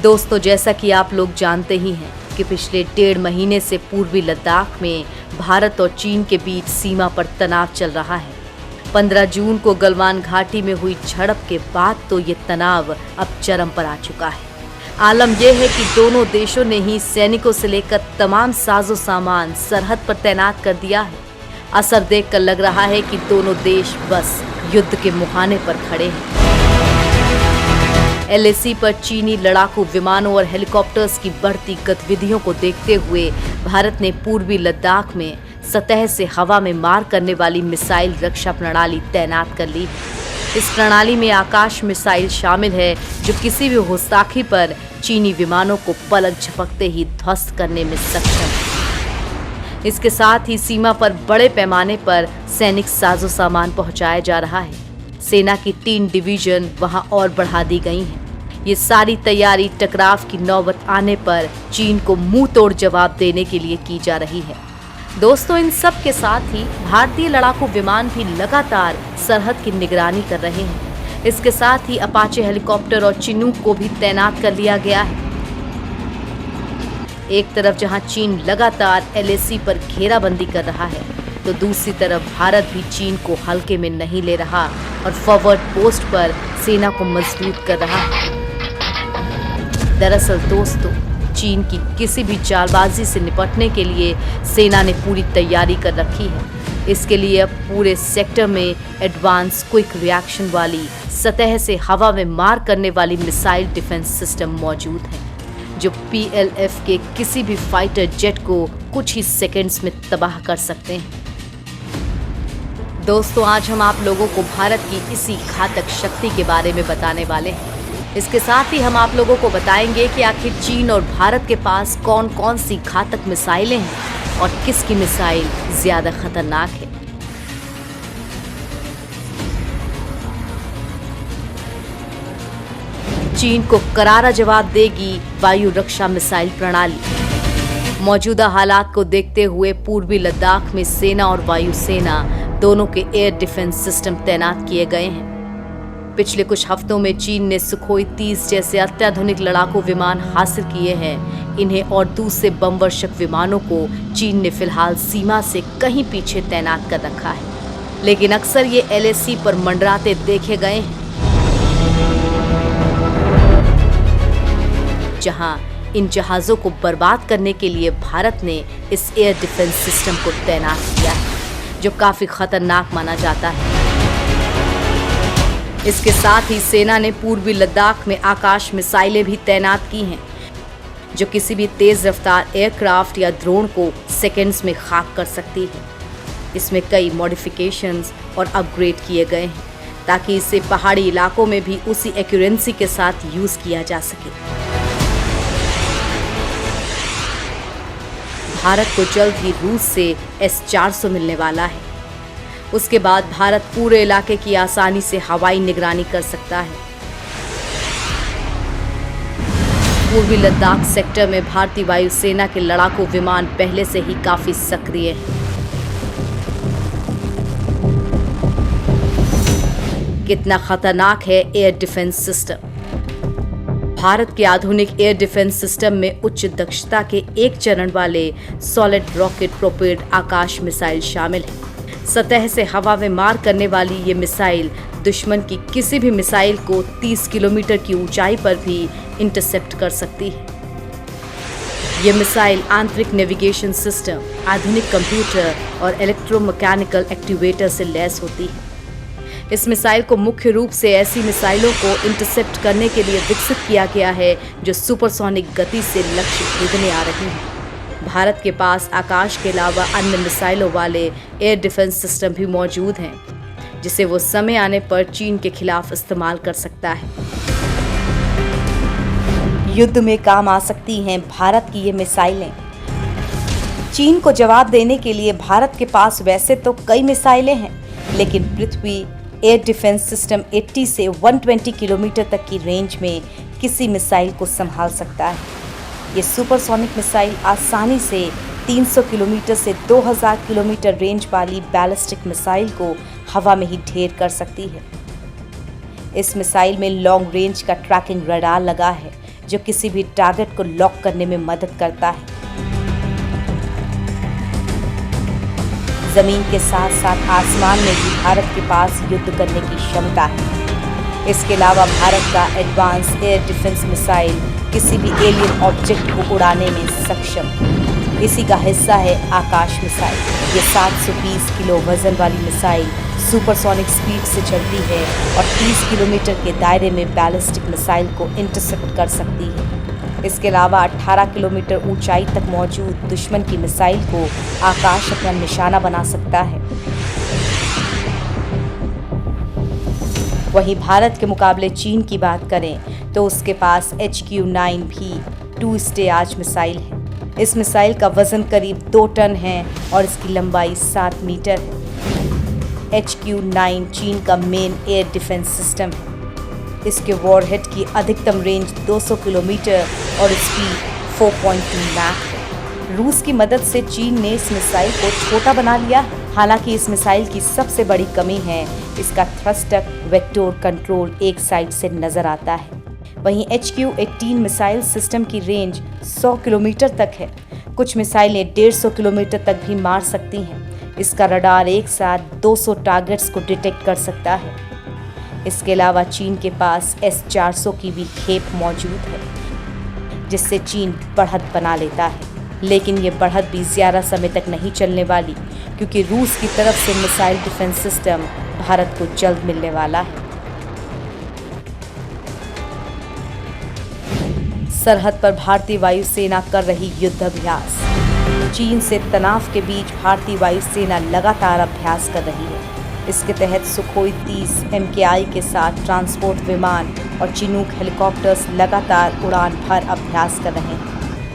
दोस्तों, जैसा कि आप लोग जानते ही हैं कि पिछले 1.5 महीने से पूर्वी लद्दाख में भारत और चीन के बीच सीमा पर तनाव चल रहा है। 15 जून को गलवान घाटी में हुई झड़प के बाद तो ये तनाव अब चरम पर आ चुका है। आलम यह है कि दोनों देशों ने ही सैनिकों से लेकर तमाम साजो सामान सरहद पर तैनात कर दिया है। असर देखकर लग रहा है कि दोनों देश बस युद्ध के मुहाने पर खड़े हैं। LAC पर चीनी लड़ाकू विमानों और हेलीकॉप्टर्स की बढ़ती गतिविधियों को देखते हुए भारत ने पूर्वी लद्दाख में सतह से हवा में मार करने वाली मिसाइल रक्षा प्रणाली तैनात कर ली है। इस प्रणाली में आकाश मिसाइल शामिल है जो किसी भी गुस्ताखी पर चीनी विमानों को पलक झपकते ही ध्वस्त करने में सक्षम है। इसके साथ ही सीमा पर बड़े पैमाने पर सैनिक साजो सामान पहुंचाया जा रहा है। सेना की 3 डिवीजन वहां और बढ़ा दी गई हैं। ये सारी तैयारी टकराव की नौबत आने पर चीन को मुंह तोड़ जवाब देने के लिए की जा रही है। दोस्तों, इन सब के साथ ही भारतीय लड़ाकू विमान भी लगातार सरहद की निगरानी कर रहे हैं। इसके साथ ही अपाचे हेलीकॉप्टर और चिनूक को भी तैनात कर लिया गया है। एक तरफ जहां चीन लगातार LAC पर घेराबंदी कर रहा है, तो दूसरी तरफ भारत भी चीन को हल्के में नहीं ले रहा और फॉरवर्ड पोस्ट पर सेना को मजबूत कर रहा है। दरअसल दोस्तों, चीन की किसी भी चालबाजी से निपटने के लिए सेना ने पूरी तैयारी कर रखी है। इसके लिए अब पूरे सेक्टर में एडवांस क्विक रिएक्शन वाली सतह से हवा में मार करने वाली मिसाइल डिफेंस सिस्टम मौजूद है, जो PLF के किसी भी फाइटर जेट को कुछ ही सेकंड्स में तबाह कर सकते हैं। दोस्तों, आज हम आप लोगों को भारत की इसी घातक शक्ति के बारे में बताने वाले हैं। इसके साथ ही हम आप लोगों को बताएंगे कि आखिर चीन और भारत के पास कौन कौन सी घातक मिसाइलें हैं और किसकी मिसाइल ज्यादा खतरनाक है। चीन को करारा जवाब देगी वायु रक्षा मिसाइल प्रणाली। मौजूदा हालात को देखते हुए पूर्वी लद्दाख में सेना और वायुसेना दोनों के एयर डिफेंस सिस्टम तैनात किए गए हैं। पिछले कुछ हफ्तों में चीन ने सुखोई 30 जैसे अत्याधुनिक लड़ाकू विमान हासिल किए हैं। इन्हें और दूसरे बमवर्षक विमानों को चीन ने फिलहाल सीमा से कहीं पीछे तैनात कर रखा है, लेकिन अक्सर ये LAC पर मंडराते देखे गए हैं, जहां इन जहाजों को बर्बाद करने के लिए भारत ने इस एयर डिफेंस सिस्टम को तैनात किया है, जो काफी खतरनाक माना जाता है। इसके साथ ही सेना ने पूर्वी लद्दाख में आकाश मिसाइलें भी तैनात की हैं, जो किसी भी तेज रफ्तार एयरक्राफ्ट या ड्रोन को सेकंड्स में खाक कर सकती है। इसमें कई मॉडिफिकेशंस और अपग्रेड किए गए हैं, ताकि इसे पहाड़ी इलाकों में भी उसी एक्यूरेंसी के साथ यूज किया जा सके। भारत को जल्द ही रूस से S-400 मिलने वाला है। उसके बाद भारत पूरे इलाके की आसानी से हवाई निगरानी कर सकता है। पूर्वी लद्दाख सेक्टर में भारतीय वायुसेना के लड़ाकू विमान पहले से ही काफी सक्रिय हैं। कितना खतरनाक है एयर डिफेंस सिस्टम। भारत के आधुनिक एयर डिफेंस सिस्टम में उच्च दक्षता के एक चरण वाले सॉलिड रॉकेट प्रोपेल्ड आकाश मिसाइल शामिल है। सतह से हवा में मार करने वाली ये मिसाइल दुश्मन की किसी भी मिसाइल को 30 किलोमीटर की ऊंचाई पर भी इंटरसेप्ट कर सकती है। ये मिसाइल आंतरिक नेविगेशन सिस्टम, आधुनिक कंप्यूटर और इलेक्ट्रोमैकेनिकल एक्टिवेटर से लैस होती है। इस मिसाइल को मुख्य रूप से ऐसी मिसाइलों को इंटरसेप्ट करने के लिए विकसित किया गया है जो सुपरसोनिक गति से लक्ष्य भेदने आ रही हैं। भारत के पास आकाश के अलावा अन्य मिसाइलों वाले एयर डिफेंस सिस्टम भी मौजूद हैं, जिसे वो समय आने पर चीन के खिलाफ इस्तेमाल कर सकता है। युद्ध में काम आ सकती हैं भारत की ये मिसाइलें। चीन को जवाब देने के लिए भारत के पास वैसे तो कई मिसाइलें हैं, लेकिन पृथ्वी एयर डिफेंस सिस्टम 80 से 120 किलोमीटर तक की रेंज में किसी मिसाइल को संभाल सकता है। ये सुपरसोनिक मिसाइल आसानी से 300 किलोमीटर से 2000 किलोमीटर रेंज वाली बैलिस्टिक मिसाइल को हवा में ही ढेर कर सकती है। इस मिसाइल में लॉन्ग रेंज का ट्रैकिंग रडार लगा है। जो किसी भी टारगेट को लॉक करने में मदद करता है। जमीन के साथ साथ आसमान में भी भारत के पास युद्ध करने की क्षमता है। इसके अलावा भारत का एडवांस एयर डिफेंस मिसाइल किसी भी एलियन ऑब्जेक्ट को उड़ाने में सक्षम है। इसी का हिस्सा है आकाश मिसाइल। ये 720 किलो वजन वाली मिसाइल सुपरसोनिक स्पीड से चलती है और 30 किलोमीटर के दायरे में बैलिस्टिक मिसाइल को इंटरसेप्ट कर सकती है। इसके अलावा 18 किलोमीटर ऊंचाई तक मौजूद दुश्मन की मिसाइल को आकाश अपना निशाना बना सकता है। वहीं भारत के मुकाबले चीन की बात करें तो उसके पास HQ-9 भी 2 स्टेज मिसाइल है। इस मिसाइल का वजन करीब 2 टन है और इसकी लंबाई 7 मीटर है। HQ-9 चीन का मेन एयर डिफेंस सिस्टम है। इसके वॉरहेड की अधिकतम रेंज 200 किलोमीटर और स्पीड 4.2 मैक है। रूस की मदद से चीन ने इस मिसाइल को छोटा बना लिया। हालांकि इस मिसाइल की सबसे बड़ी कमी है इसका थ्रस्टर वेक्टर कंट्रोल एक साइड से नजर आता है। वहीं HQ-18 मिसाइल सिस्टम की रेंज 100 किलोमीटर तक है। कुछ मिसाइलें 150 किलोमीटर तक भी मार सकती हैं। इसका रडार एक साथ 200 टारगेट्स को डिटेक्ट कर सकता है। इसके अलावा चीन के पास S-400 की भी खेप मौजूद है, जिससे चीन बढ़त बना लेता है। लेकिन ये बढ़त भी ज़्यादा समय तक नहीं चलने वाली, क्योंकि रूस की तरफ से मिसाइल डिफेंस सिस्टम भारत को जल्द मिलने वाला है। सरहद पर भारतीय वायुसेना कर रही युद्धाभ्यास। चीन से तनाव के बीच भारतीय वायुसेना लगातार अभ्यास कर रही है। इसके तहत सुखोई 30 MKI के साथ ट्रांसपोर्ट विमान और चिनूक हेलीकॉप्टर्स लगातार उड़ान भर अभ्यास कर रहे हैं।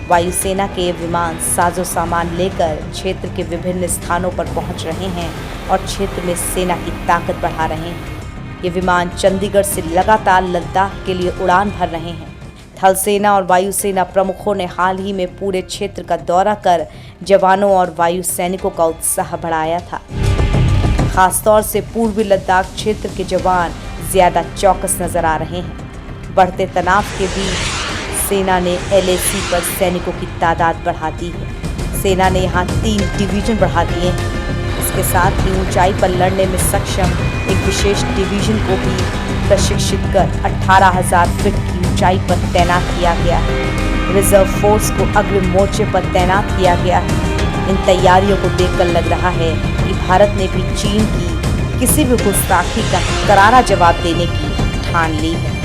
वायुसेना के ये विमान साजो सामान लेकर क्षेत्र के विभिन्न स्थानों पर पहुंच रहे हैं और क्षेत्र में सेना की ताकत बढ़ा रहे हैं। ये विमान चंडीगढ़ से लगातार लद्दाख के लिए उड़ान भर रहे हैं। थल सेना और वायुसेना प्रमुखों ने हाल ही में पूरे क्षेत्र का दौरा कर जवानों और वायु सैनिकों का उत्साह बढ़ाया था। खासतौर से पूर्वी लद्दाख क्षेत्र के जवान ज्यादा चौकस नजर आ रहे हैं। बढ़ते तनाव के बीच सेना ने LAC पर सैनिकों की तादाद बढ़ा दी है। सेना ने यहाँ 3 डिवीजन बढ़ा दिए हैं। इसके साथ ही ऊंचाई पर लड़ने में सक्षम एक विशेष डिवीजन को भी प्रशिक्षित कर 18,000 फीट की ऊंचाई पर तैनात किया गया है। रिजर्व फोर्स को अग्रिम मोर्चे पर तैनात किया गया है। इन तैयारियों को देखकर लग रहा है कि भारत ने भी चीन की किसी भी गुस्ताखी का करारा जवाब देने की ठान ली है।